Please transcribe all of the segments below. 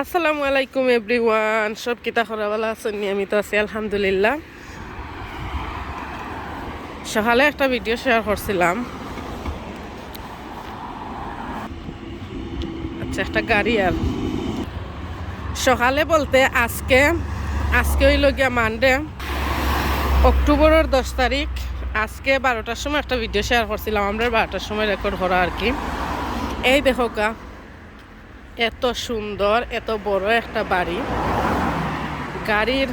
আসসালামু আলাইকুম এভরিওয়ান, সব কিতা খরা ভালো আছেন? আমি তো আছি আলহামদুলিল্লাহ। সকালে একটা ভিডিও শেয়ার করছিলাম। আচ্ছা, একটা গাড়ি আর সকালে বলতে আজকে আজকে হইল গিয়া মানডে, অক্টোবরের 10 তারিখ। আজকে 12টার সময় একটা ভিডিও শেয়ার করছিলাম, আমরা 12টার সময় রেকর্ড করা আর কি। এই দেখো গা, এত সুন্দর এত বড় একটা বাড়ি, গাড়ির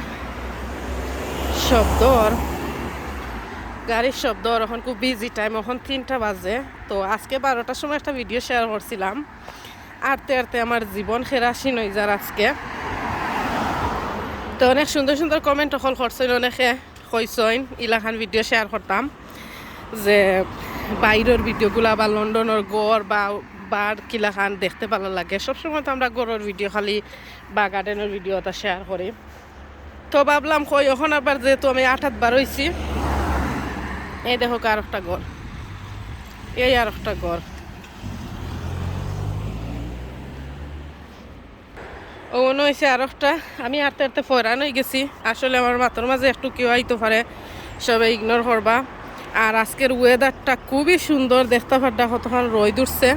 শব্দ এখন খুব বিজি টাইম, এখন 3টা বাজে। তো আজকে 12টার সময় একটা ভিডিও শেয়ার করছিলাম, আরতে আরতে আমার জীবন খেরাসিন হয়ে যার আজকে। তো অনেক সুন্দর সুন্দর কমেন্ট অকল করছেন, অনেকে কইসইন ইলাখান ভিডিও শেয়ার করতাম যে বাইরের ভিডিওগুলা বা লন্ডনের গড় বা বার কিলাখান দেখতে ভালো লাগে। সবসময় তো আমরা গড়ের ভিডিও খালি বা গার্ডেনের ভিডিওটা শেয়ার করি। তো ভাবলাম কই এখন আবার যেহেতু আমি 8 বার হয়েছি, এই দেখো আর একটা ঘর, এই আর একটা ঘর। ও মনে হয়েছে আর একটা। আমি আরতে আরতে ফয়রান হয়ে গেছি। আসলে আমার মাথার মাঝে একটু কেউ আইতে পারে, সবাই ইগনোর করবা। আর আজকের ওয়েদারটা খুবই সুন্দর, দেখতে পারটা কতক্ষণ রোদ উঠছে।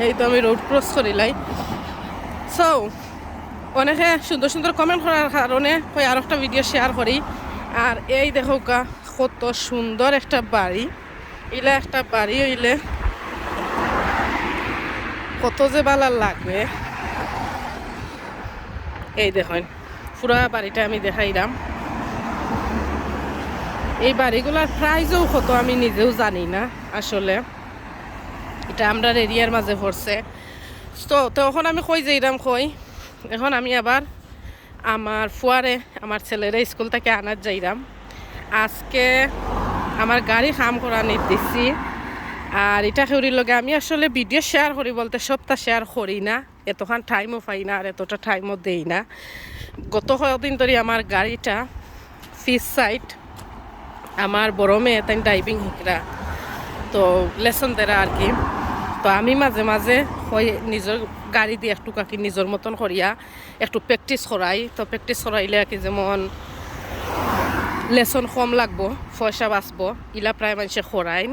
এই তো আমি রোড ক্রস করিলাই। সো অনেকে সুন্দর সুন্দর কমেন্ট করার কারণে ওই আর একটা ভিডিও শেয়ার করি। আর এই দেখো কা, কত সুন্দর একটা বাড়ি। ইলা একটা বাড়ি হইলে কত যে ভালো লাগবে। এই দেখেন পুরা বাড়িটা আমি দেখাইলাম। এই বাড়িগুলোর প্রাইসও কত আমি নিজেও জানি না, আসলে এটা আমরা এরিয়ার মাঝে পড়ছে। তো তখন আমি কই যাইলাম কই, এখন আমি আবার আমার ফুয়ারে আমার ছেলেরা স্কুল থেকে আনার যাইলাম। আজকে আমার গাড়ি খাম করা দিচ্ছি। আর এটা করির লগে আমি আসলে ভিডিও শেয়ার করি বলতে সবটা শেয়ার করি না, এতক্ষণ টাইমও পাই না আর এতটা টাইমও দেই না। গত কয়েকদিন ধরে আমার গাড়িটা ফিস সাইড, আমার বড় মেয়ে তাই ড্রাইভিং শিখরা, তো লেসন দেরা আর কি। তো আমি মাঝে মাঝে ওই নিজের গাড়ি দিয়ে একটু কাকি নিজের মতন করিয়া একটু প্র্যাকটিস করাই। তো প্র্যাকটিস করাইলে আর কি যেমন লেসন কম লাগবো, পয়সা বাঁচবো, ইলা প্রায় মানুষে করাইন।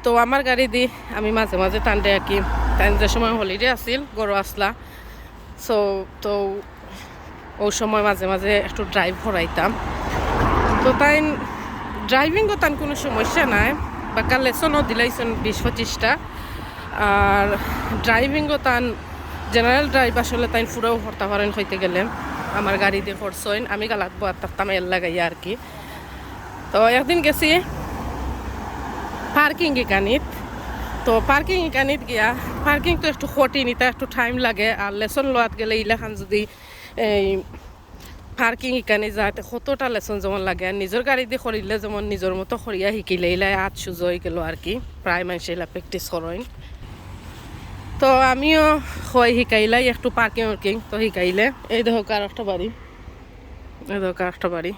তো আমার গাড়ি দি আমি মাঝে মাঝে টানতে আর কি। টাইম যে সময় হলিডে আসিল, গরু আসলা, তো ওই সময় মাঝে মাঝে একটু ড্রাইভ করাইতাম। তো তাই ড্রাইভিংও তার কোনো সমস্যা নাই, বাকা লেসনও দিলাইছেন 20-25টা। আর ড্রাইভিংও তান জেনারেল ড্রাইভ আসলে তাই ফুরাও করতে পারেন হইতে গেলে। আমার গাড়ি দিয়ে করছেন, আমি গালাকবো আর তার এল লাগাইয়া আর কি। তো একদিন গেছি পার্কিং ইকানিত। তো পার্কিং ইকানিত গিয়া, পার্কিং তো একটু কঠিন, এটা একটু টাইম লাগে। আর লেসন লোয়াত গেলে ইলাখান যদি এই পার্কিং ইকানি যাতে কতটা লেসন যেমন লাগে। আর নিজের গাড়ি দিয়ে করিলে যেমন নিজের মতো করিয়া শিকিলে ইলাই আজ সুযোগ হয়ে গেল আর কি। প্রায় মানুষ এলা প্র্যাকটিস করেন। তো আমিও হয় শিকাইলাই একটু পার্কিং ওয়ার্কিং, তো শিকাইলে এই দেখো আর একটা বাড়ি, এই দেখো আর একটা বাড়ি।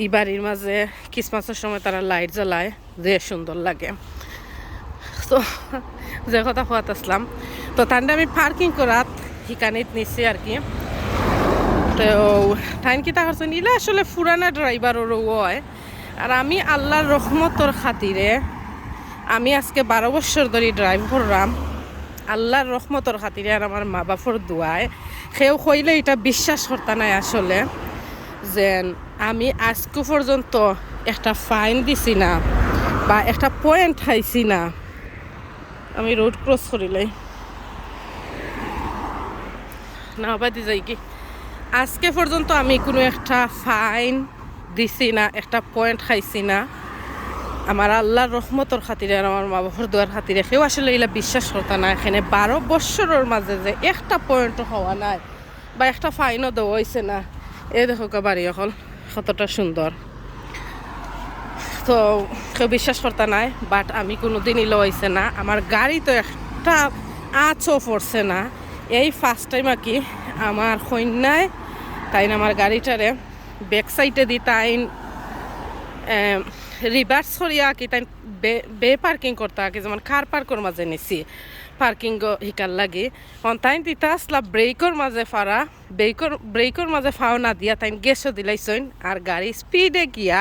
এই বাড়ির মাঝে ক্রিসমাসের সময় তারা লাইট জ্বালায়, যে সুন্দর লাগে। তো যে কথা হওয়াত আসলাম, তো তান্ডে আমি পার্কিং করাত শিকানিত নিচ্ছি আর কি। তো টাইম কিতা করছেন ইলে আসলে ফুরানা ড্রাইভারও হয়। আর আমি আল্লাহর রহমতর খাতিরে আমি আজকে 12 বছর ধরে ড্রাইভ করলাম, আল্লাহর রহমতর খাতিরে। আর আমার মা বাপর দোয়ায় সেও কইলে এটা বিশ্বাস করতে নাই আসলে, যে আমি আজকে পর্যন্ত একটা ফাইন দিছি না বা একটা পয়েন্ট খাইছি না। আমি রোড ক্রস করিলাই না বাদি যাই কি, আজকে পর্যন্ত আমি কোনো একটা ফাইন দিছি না, একটা পয়েন্ট খাইছি না। আমার আল্লাহর রহমতর খাতিরে আর আমার মা বাবার দোয়ার খাতিরে কেউ আসলে এগুলা বিশ্বাস করতে না। এখানে 12 বছরের মাঝে যে একটা পয়েন্টও হওয়া নাই বা একটা ফাইনও দেওয়া হয়েছে না। এই দেখো বাড়ি এখন কতটা সুন্দর, তো কেউ বিশ্বাস করতে নাই। বাট আমি কোনো দিন ইলো হয়েছে না, আমার গাড়ি তো একটা আঁচও পড়ছে না। এই ফার্স্ট টাইম আর কি আমার কন্যায় তাই আমার গাড়িটারে ব্যাক সাইডে দি তাই রিভার্স করিয়া কি তাই বে পার্কিং করতে কি, যেমন কার পার্কের মাঝে নিছি পার্কিং হিকার লাগে তাই দিতা আসলা ব্রেকর মাঝে ফারা ব্রেকর মাঝে ফাও না দিয়া তাই গেছও দিলাইছইন আর গাড়ি স্পিডে গিয়া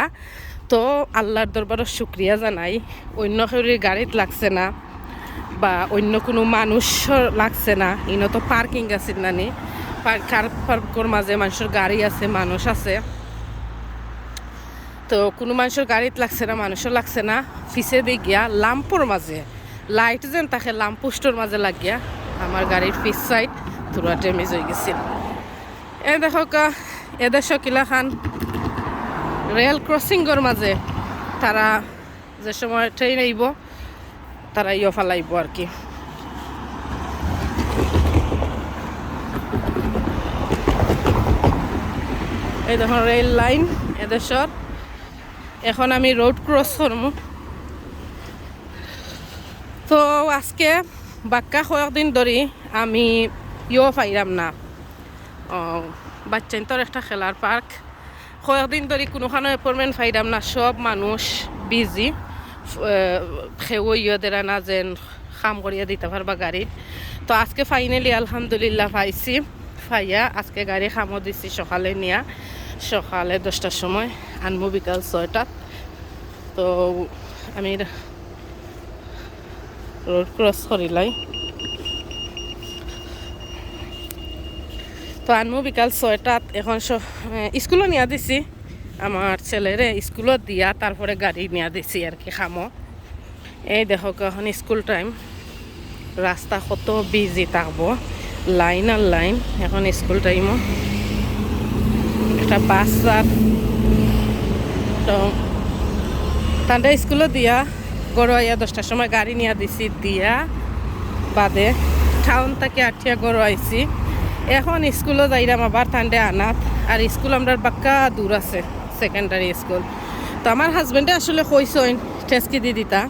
তো আল্লাহর দরবারও শুক্রিয়া জানাই অন্য কেউর গাড়িত লাগছে না বা অন্য কোনো মানুষ লাগছে না ইনো তো পার্কিং আছে নানি কার পার্কর মাঝে মানুষের গাড়ি আছে মানুষ আছে তো কোনো মানুষের গাড়িত লাগছে না মানুষও লাগছে না পিছে দিয়ে গিয়া লাম্পর মাঝে লাইট যেন তাকে লাম্পোস্টর মাঝে লাগিয়া আমার গাড়ির পিছ সাইড পুরা ড্যামেজ হয়ে গেছিল এ দেখো এদের শকিলা খান রেল ক্রসিংয়ের মাঝে তারা যে সময় ট্রেন আইব তারা ইয়ে ফালাইব আর কি এই দেখুন রেল লাইন এদেশর এখন আমি রোড ক্রস করবো তো আজকে বাক্কা কয়েকদিন ধরে আমি পাইলাম না বাচ্চাইন তোর একটা খেলার পার্ক কয়েকদিন ধরে কোনোখানে অ্যাপয়েন্টমেন্ট পাইলাম না সব মানুষ বিজি খেও দেরা না যেন কাম করিয়া দিতে পারবা গাড়ি তো আজকে ফাইনালি আলহামদুলিল্লাহ পাইছি ফাইয়া আজকে গাড়ি খামো দিছি সকালে নিয়া সকালে 10টার সময় আনবো বিকাল 6টাত তো আমি রোড ক্রস করিলাই তো আনবো বিকাল 6টাত এখন স্কুলও নিয়া দিছি আমার ছেলেরে স্কুলত দিয়া তারপরে গাড়ি নিয়া দিছি আর কি খামো এই দেখো এখন স্কুল টাইম রাস্তা কত বিজি থাকবো লাইন আর লাইন এখন স্কুল টাইমও একটা বাস তো তান্ডা স্কুলও দিয়া গড়াইয়া 10টার সময় গাড়ি নিয়ে দিছি দিয়া বাদে টাউন থেকে আঠিয়া গড়াইছি এখন স্কুলও যাইরাম আবার তান্ডে আনাত আর স্কুল আমরা বাক্কা দূর আছে সেকেন্ডারি স্কুল তো আমার হাজবেন্ডে আসলে কইসইন টেস্কি দি দিতা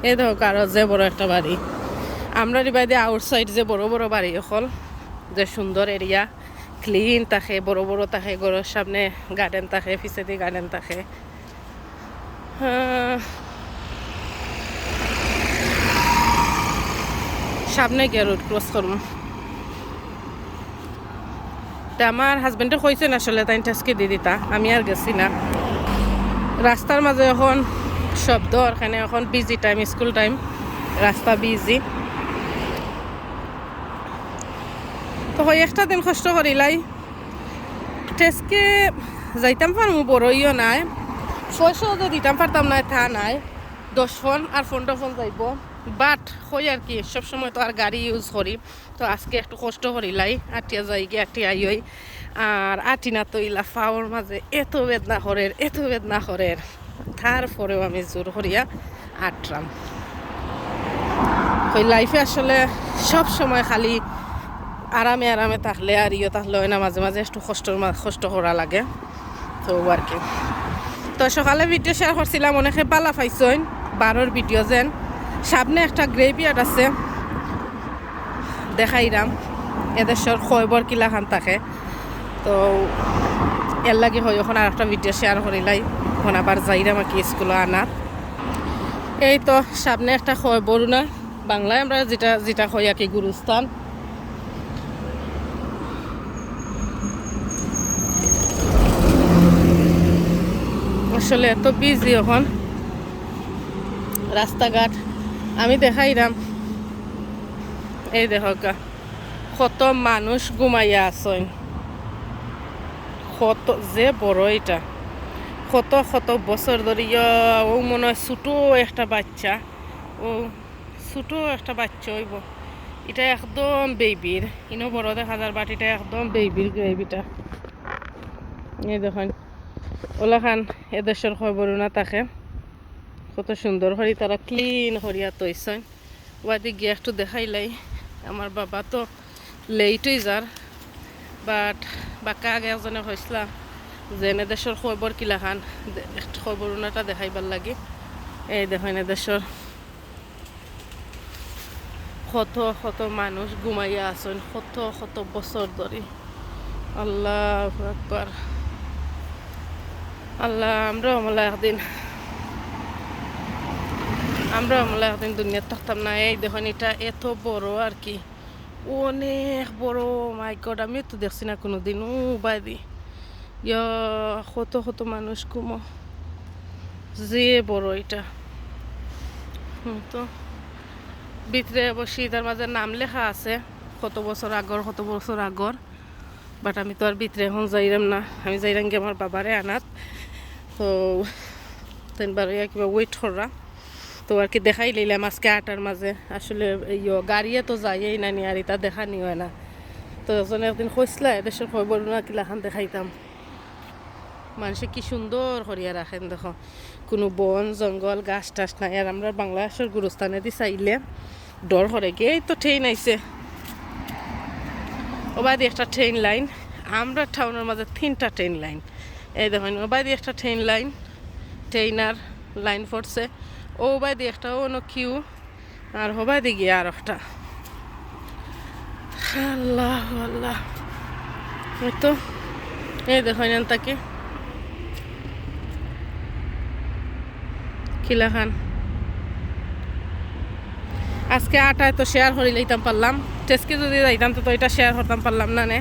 এই দেখো আরো যে বড় একটা বাড়ি আমরা বাইদে আউটসাইড যে বড় বড় বাড়ি এখন যে সুন্দর এরিয়া ক্লিন থাকে বড় বড় থাকে ঘরের সামনে গার্ডেন থাকে পিছেদি গার্ডেন থাকে সামনে গিয়ে রোড ক্রস করবো তা আমার হাজবেন্ডে কইছেন আসলে তাই টেস্কি দি দিতা আমি আর গেছি না রাস্তার মাঝে এখন শব্দ এখানে এখন বিজি টাইম স্কুল টাইম রাস্তা বিজি তো একটা দিন কষ্ট করিলাই টেস্কে যাইতাম পারমু বড়ইও নাই পয়সাও তো দিতাম পারতাম না তা নাই 10 ফোন আর 15 ফোন যাইব বাট হই আর কি সবসময় তো আর গাড়ি ইউজ করি তো আজকে একটু কষ্ট করিলাই আটিয়া যাই গিয়ে আটিয়া আইই আর আটিনা তো ইলা ফাওয়ার মাঝে এত বেদনা করের তারপরেও আমি জোর করিয়া আটরাম ওই লাইফে আসলে সব সময় খালি আরামে থাকলে আর থাকলে হয় না মাঝে মাঝে একটু কষ্ট করা লাগে তো আর কি তো সকালে ভিডিও শেয়ার করছিলাম অনেকে পালা পাইছেন 12 ভিডিও যেন সামনে একটা গ্রেভিয়ার্ড আছে দেখাইরাম এদেশের খবর কিলাখান থাকে তো এর লাগে হয় ওখানে আর একটা ভিডিও শেয়ার করিলাই এখন আবার যাইরাম আর কি স্কুলে আনাত এই তো সামনে একটা খবর না বাংলায় আমরা যেটা কই আর কি গুরুস্থান আসলে এত বিজি এখন রাস্তাঘাট আমি দেখাইরাম এই দেখো কত মানুষ ঘুমাইয়া আসেন কত যে বড় এটা কত বছর ধরিয়া ও মনে হয় ছোটো একটা বাচ্চা হইব এটা একদম বেবির ইনো বড় দেখা যার বাট এটা একদম বেবির গ্রেভিটা এই দেখেন ওলাখান এদেশের খবর না থাকে কত সুন্দর করে তারা ক্লিন করিয়া তৈছেন ওয়াদি গিয়ে একটু দেখাইলাই আমার বাবা তো লেট হয়ে যার বাট বাক্কা আগে একজনে হয়েছিলাম যে এদেশের খবর কিলাখান একটু খবর ওনাটা দেখাইবার লাগে এই দেখেন এদেশের কত মানুষ ঘুমাইয়া আছেন কত বছর ধরে আল্লাহু আকবার আল্লাহ আমরা একদিন আমরা আমলে একদিন দুনিয়ার থাকতাম না। এই দেখুন এটা এত বড় আর কি, অনেক বড়। মাই গড, আমি তো দেখছি না কোনোদিন। ও বাইদি ইয়া, কত কত মানুষ কুমো, যে বড় এটা। তো ভিতরে বসি, তার মাঝে নাম লেখা আছে কত বছর আগর, কত বছর আগর। বাট আমি তো আর ভিতরে এখন যাইরাম না, আমি যাইরাম কি আমার বাবারে আনাত। তো তিনবার কিবা ওয়েট করা, তো আর কি দেখাই লইলাম আজকে 8টার মাঝে। আসলে গাড়িয়ে তো যাইই না নি, আর এটা দেখানি হয় না। তো যখন একদিন কইসলা এদেশের খবর না কিলাখান দেখাইতাম। মানুষে কি সুন্দর করিয়া রাখেন দেখো, কোনো বন জঙ্গল গাছ টাছ নাই। আর আমরা বাংলাদেশের গুরুস্থানে দি চাইলে ডর করে গিয়ে তো ট্রেন আইছে, ওবাদি একটা ট্রেন লাইন। আমরা টাউনের মাঝে 3টা ট্রেন লাইন। এই দেখুন ওবাদি একটা ট্রেন লাইন, ট্রেনার লাইন পড়ছে। ও বাইদি একটা অন্য কিউ, আর হবাইদি গিয়ে আর একটা। আল্লাহ আল্লাহ, এই তো এই দেখুন তাকে কিলাখান। আজকে 8টায় তো শেয়ার করে লইতাম পারলাম, টেস্টকে যদি যাইতাম তো এটা শেয়ার করতাম পারলাম না। নে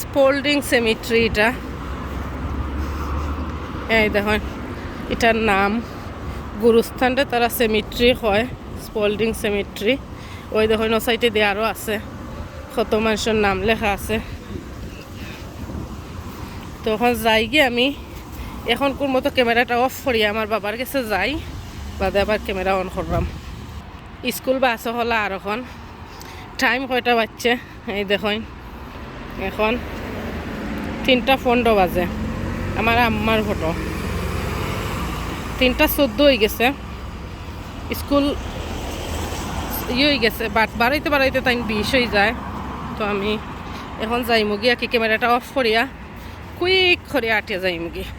স্পোল্ডিং সেমিট্রি এটা, এই দেখুন এটার নাম গুরুস্থানটা তারা সেমিট্রি হয়, স্পোল্ডিং সেমিট্রি। ওই দেখুন ও সাইডে দিয়ে আরও আছে, কত মানুষের নাম লেখা আছে। তখন যাই গিয়ে আমি এখন কোন মতো ক্যামেরাটা অফ করি আমার বাবার কাছে যাই, বাদে আবার ক্যামেরা অন করলাম। স্কুল বাস হলো আর এখন টাইম কয়টা বাজছে এই দেখুন, এখন 3টা 15 বাজে। আমার আম্মার ফটো 3টা 14 হয়ে গেছে, স্কুল হয়ে গেছে, বাট বাড়াইতে বাড়াইতে তাই 20 হয়ে যায়। তো আমি এখন যাইমু গিয়া কি ক্যামেরাটা অফ করিয়া কুইক করে আটিয়া যাইমু গিয়ে।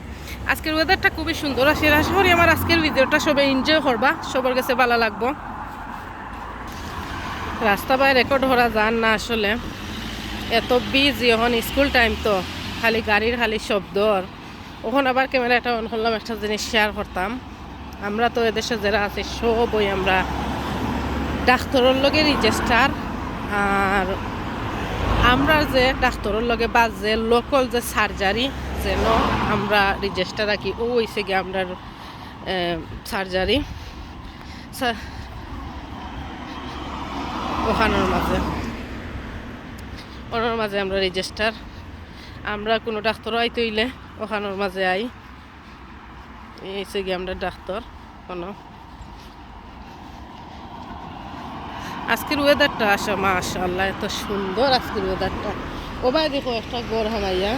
আজকের ওয়েদারটা খুবই সুন্দর আছে, আশা করি আমার আজকের ভিডিওটা সবাই এনজয় করবা, সবার কাছে ভালো লাগবো। রাস্তা বাই রেকর্ড করা যান না, আসলে এত বিজি এখন স্কুল টাইম তো, খালি গাড়ির খালি শব্দ। ওখানে আবার ক্যামেরাটা অন করলাম, একটা জিনিস শেয়ার করতাম। আমরা তো এদেশে যারা আছে সবই আমরা ডাক্তারের লগে রেজিস্টার, আর আমরা যে ডাক্তারের লগে বা যে লোকাল যে সার্জারি যেন আমরা রেজিস্টার রাখি, ও হয়েছে গিয়ে আমরা সার্জারি ওখানের মাঝে, ওনার মাঝে আমরা রেজিস্টার। আমরা কোনো ডাক্তার আইতে হইলে ওখানের মাঝে আই, হয়েছে গিয়ে আমরা ডাক্তার কোনো। আজকের ওয়েদারটা আসা মাশাআল্লাহ এত সুন্দর আজকের ওয়েদারটা। ওবাই দেখো একটা গড় হামাইয়া,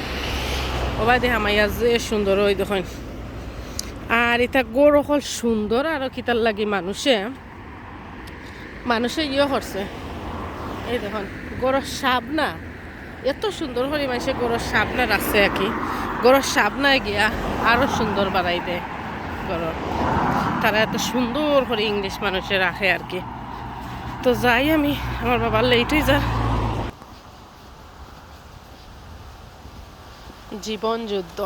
ওবাই দেখে হামাইয়া যে সুন্দর ওই দেখুন। আর এটা গড় হল সুন্দর, আর কিতার লাগি মানুষে ইয়ে করছে। এই দেখুন গড়ের সাবনা এত সুন্দর করে মানুষে গড়ের সাবনা রাখছে আর কি, গড়ের সাবনায় গিয়া আরো সুন্দর বাড়াই দেয় গড়ের। তারা এত সুন্দর করে ইংলিশ মানুষে রাখে আর কি। তো যাই আমি, আমার বাবার লেট হয়ে যা। জীবন যুদ্ধ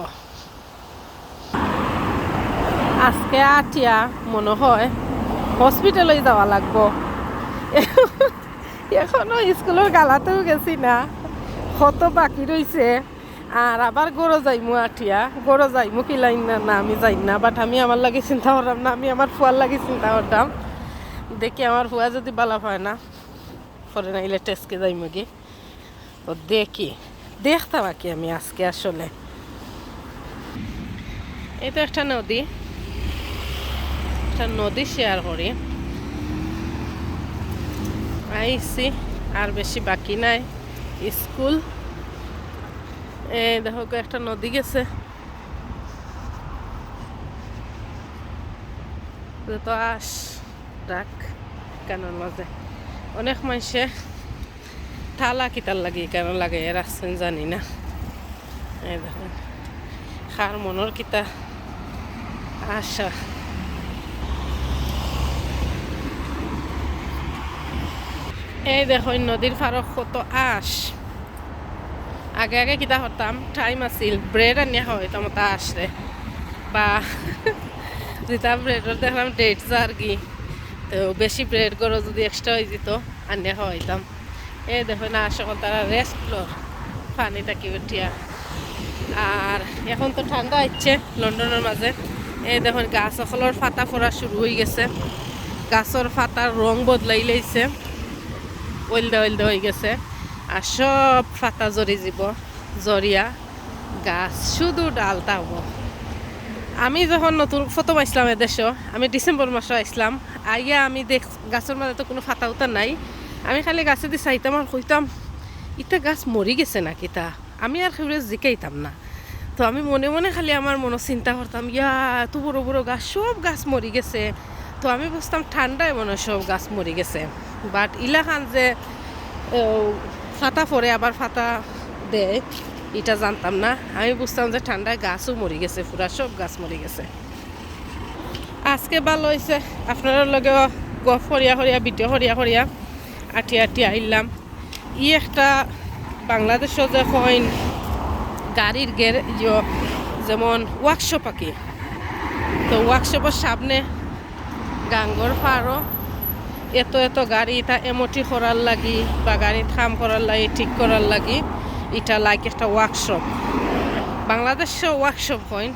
আজকে আটিয়া মনে হয় হসপিটালে যাওয়া লাগবো। এখনো স্কুলের গালাতেও গেছি না, কত বাকি রয়েছে। আর আবার গড়ো যাইমু, আটিয়া গড়ো যাইমু কিলাইন না আমি যাই না। বাট আমি আমার লাগে চিন্তা করলাম না, আমি আমার ফুয়ার লাগে চিন্তা করতাম। দেখি আমার ফুয়া যদি বালা হয় না পরে নাইলে টেস্টকে যাইমু গিয়ে। তো দেখতাম আর কি আমি আজকে আসলে। এই তো একটা নদী শেয়ার করি আইসি, আর বেশি বাকি নাই স্কুল। এই দেখো একটা নদী গেছে, তো আস ডাক কানের মাঝে অনেক মানুষে থালা কিতার লাগে কেন লাগে রাখছেন জানি না। এই দেখুন খার মনের কিতা আশা। এই দেখুন নদীর ফারক কত আশ। আগে কিতা করতাম, টাইম আছিল ব্রেড আনিয়া হয় তো মতো আসরে বা যেটা ব্রেডর দেখলাম ডেট আর কি, তো বেশি ব্রেড করো যদি এক্সট্রা হয়ে যেত আনিয়ে খাওয়াইতাম। এই দেখো না সকল তারা রেস্ট লোর পানিটা কি উঠিয়া। আর এখন তো ঠান্ডা হচ্ছে লন্ডনের মাঝে। এই দেখুন গাছ সকলের পাতা ফোড়া শুরু হয়ে গেছে, গাছের পাতার রং বদলাই লাইছে, ওইলদা ওইলদা হয়ে গেছে। আর সব পাতা জরি যাব, জরিয়া গাছ শুধু ডালটা হবো। আমি যখন নতুন প্রথম আসলাম এদেশে, আমি ডিসেম্বর মাসে আসলাম, আইয়া আমি গাছের মাঝে তো কোনো ফাতা উতা নাই। আমি খালি গাছে দিয়ে চাইতাম আর কইতাম ইটা গাছ মরি গেছে নাকি তা। আমি আর সেগুলো জিকাইতাম না। তো আমি মনে মনে খালি আমার মনে চিন্তা করতাম ইয়া এত বড় বড় গাছ, সব গাছ মরি গেছে। তো আমি বুঝতাম ঠান্ডায় মনে সব গাছ মরি গেছে। বাট ইলাখান যে ফাতা পরে আবার ফাতা দেয় এটা জানতাম না। আমি বুঝতাম যে ঠান্ডায় গাছও মরি গেছে, পুরা সব গাছ মরি গেছে। আজকে ভালো হয়েছে আপনার লগে হরিয়া হরিয়া ভিডিও হরিয়া হরিয়া আটি আটি আইলাম। ই একটা বাংলাদেশও যে কইন গাড়ির যেমন ওয়ার্কশপ আঁকি, তো ওয়ার্কশপের সামনে গাঙ্গর পাড়ও এত এত গাড়ি এটা এমটি করার লাগি বা গাড়ি থাম করার লাগি ঠিক করার লাগি, এটা লাইক একটা ওয়ার্কশপ। বাংলাদেশে ওয়ার্কশপ হয়,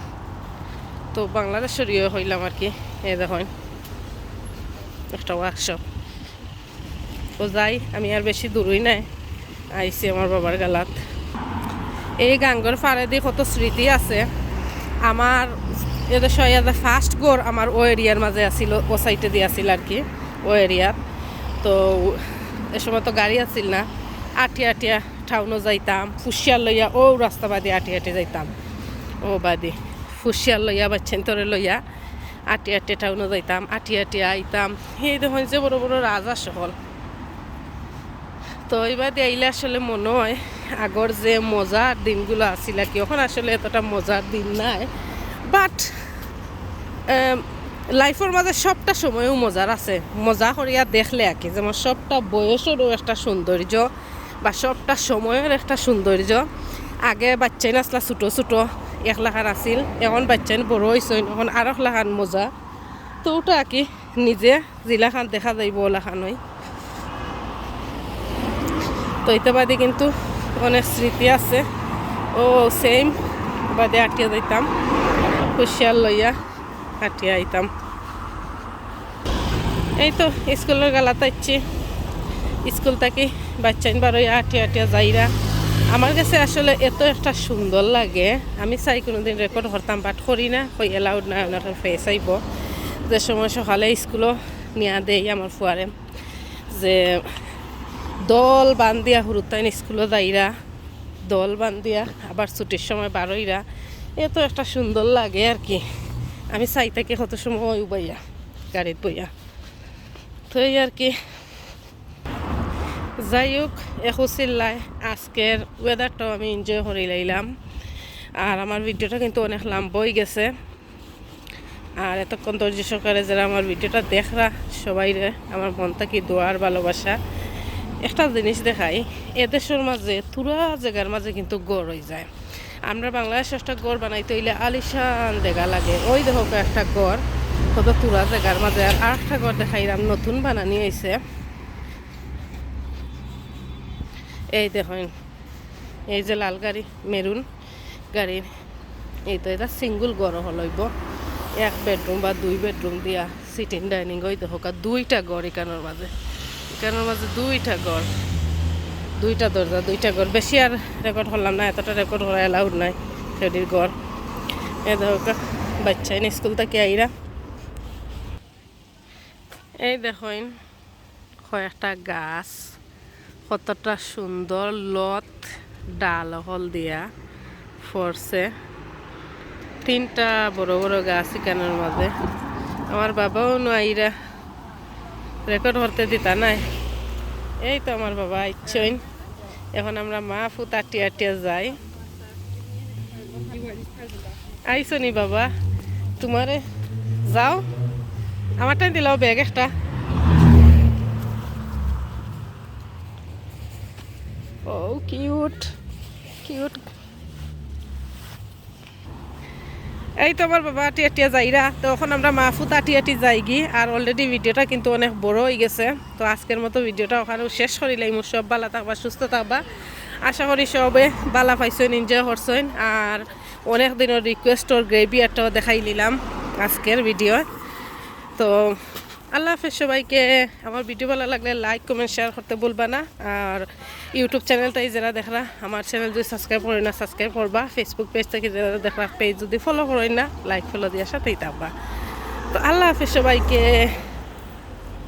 তো বাংলাদেশের ইয়ে হইলাম আর কি। এই দেখুন একটা ওয়ার্কশপ। তো যাই, আমি আর বেশি দূরই নাই, আইসি আমার বাবার গালাত। এই গাঙ্গর পাড়ে দিয়ে কত স্মৃতি আছে আমার। এদেশে ফার্স্ট গড় আমার ও এরিয়ার মাঝে আসিল, ও সাইডে দিয়ে আসিল আর কি, ও এরিয়াত। তো এ সময় তো গাড়ি আসিল না, আটিয়া আটিয়া টাউনও যাইতাম, ফুসিয়ার লইয়া ও রাস্তা বাদে আটি আটি যাইতাম, ও বাদে ফুসিয়ার লইয়া বাচ্চেন তরে লইয়া আটি আটি টাউনও যাইতাম, আটি আটি আইতাম। সেই দেখুন যে বড় বড় রাজা সকল। তো এবার আইলে আসলে মনে হয় আগর যে মজার দিনগুলো আসিল আর কি, এখন আসলে এতটা মজার দিন নাই। বাট লাইফের মাঝে সবটা সময়ও মজার আছে, মজা করিয়া দেখলে আর কি। যেমন সবটা বয়সেরও একটা সৌন্দর্য বা সবটা সময়ের একটা সৌন্দর্য। আগে বাচ্চাই নাচলা ছোটো ছোটো এক লাখান আসিল, এখন বাচ্চাই বড় হয়েছে, এখন আর এক লাখান মজা। তো ওটা আর কি নিজে জিলাখান দেখা যাইব ওলাখান হয়। তো এটা বাদে কিন্তু অনেক স্মৃতি আছে। ও সেম বাদে আটিয়া যাইতাম, হুশিয়ার লইয়া আটিয়া আইতাম। এই তো স্কুলের গালাতে আইছি, স্কুল থেকে বাচ্চাইন বারোয়া আটিয়া আটিয়া যাইরা। আমার কাছে আসলে এত একটা সুন্দর লাগে, আমি চাই কোনোদিন রেকর্ড করতাম, বাট করি না, হই এলাউড না, ওনার ফেস আইব। যে সময় সকালে স্কুলও নিয়া দেই আমার ফুয়ারে, যে দল বান্ধিয়া হুরুতাইন স্কুলে যাইরা, দল বান্ধিয়া আবার ছুটির সময় বারোইরা, এত একটা সুন্দর লাগে আর কি। আমি চাই থাকি কত সময় উবাইয়া গাড়িত বইয়া। তো এই আর কি, যাই হোক একো চিল্লাই আজকের ওয়েদারটাও আমি এনজয় করে লাইলাম। আর আমার ভিডিওটা কিন্তু অনেক লম্বা হয়ে গেছে। আর এতক্ষণ ধৈর্য সহকারে যারা আমার ভিডিওটা দেখরা সবাই আমার মন থেকে দোয়ার ভালোবাসা। একটা জিনিস দেখাই, এদেশের মাঝে পুরা জায়গার মাঝে কিন্তু গড় হয়ে যায়। আমরা বাংলাদেশে একটা গড় বানাইতে হইলে আলিশান দেখা লাগে। ওই দেখো একটা গড় কত পুরা জায়গার মাঝে। আর একটা গড় দেখাইলাম নতুন বানানি হয়েছে, এই দেখুন, এই যে লাল গাড়ি মেরুন গাড়ির, এই তো এটা সিঙ্গুল ঘর হলইব, এক বেডরুম বা 2 বেডরুম দিয়া সিটিং ডাইনিং। ওই দেখো দুইটা ঘর এখানোর মাঝে, এখানোর মাঝে দুইটা ঘর, দুইটা দরজা, দুইটা ঘর। বেশি আর রেকর্ড করলাম না, এতটা রেকর্ড করা অ্যালাউড নাই সেটির ঘর। এই দেখো বাচ্চাই স্কুল থেকে আইরা। এই দেখুন কয়েকটা গাছ, কতটা সুন্দর লত ডাল হল দিয়া ফরছে। 3টা বড় বড় গাছ এখানের মাঝে। আমার বাবাও নাইরা রেকর্ড করতে দিতা নাই। এই তো আমার বাবা আইছইন, এখন আমরা মা ফুত আটিয়া আটিয়া যাই। আইছো নি বাবা, তোমারে যাও, আমারটাই দিলাও ব্যাগ একটা। ও কিউট কিউট। এই তো আমার বাবা আটি আটিয়া যাইরা, তো এখন আমরা মাহফুত আটি আটি যাইগি। আর অলরেডি ভিডিওটা কিন্তু অনেক বড় হয়ে গেছে। তো আজকের মতো ভিডিওটা ওখানে শেষ করিলাম। সব বালা থাকবা, সুস্থ থাকবা, আশা করি সবে বালা পাইছেন, এনজয় করছেন। আর অনেক দিনের রিকোয়েস্টর গ্রেভি একটাও দেখাই নিলাম আজকের ভিডিও। তো আল্লাহ হাফেজ সবাইকে। আমার ভিডিও ভালো লাগলে লাইক কমেন্ট শেয়ার করতে ভুলবা না। আর ইউটিউব চ্যানেলটাই যারা দেখরা, আমার চ্যানেল যদি সাবস্ক্রাইব করি না সাবস্ক্রাইব করবা। ফেসবুক পেজ থেকে যারা দেখরা, পেজ যদি ফলো করি না লাইক ফলো দিয়ে সাথেই থাকবা। তো আল্লাহ হাফেজ সবাইকে।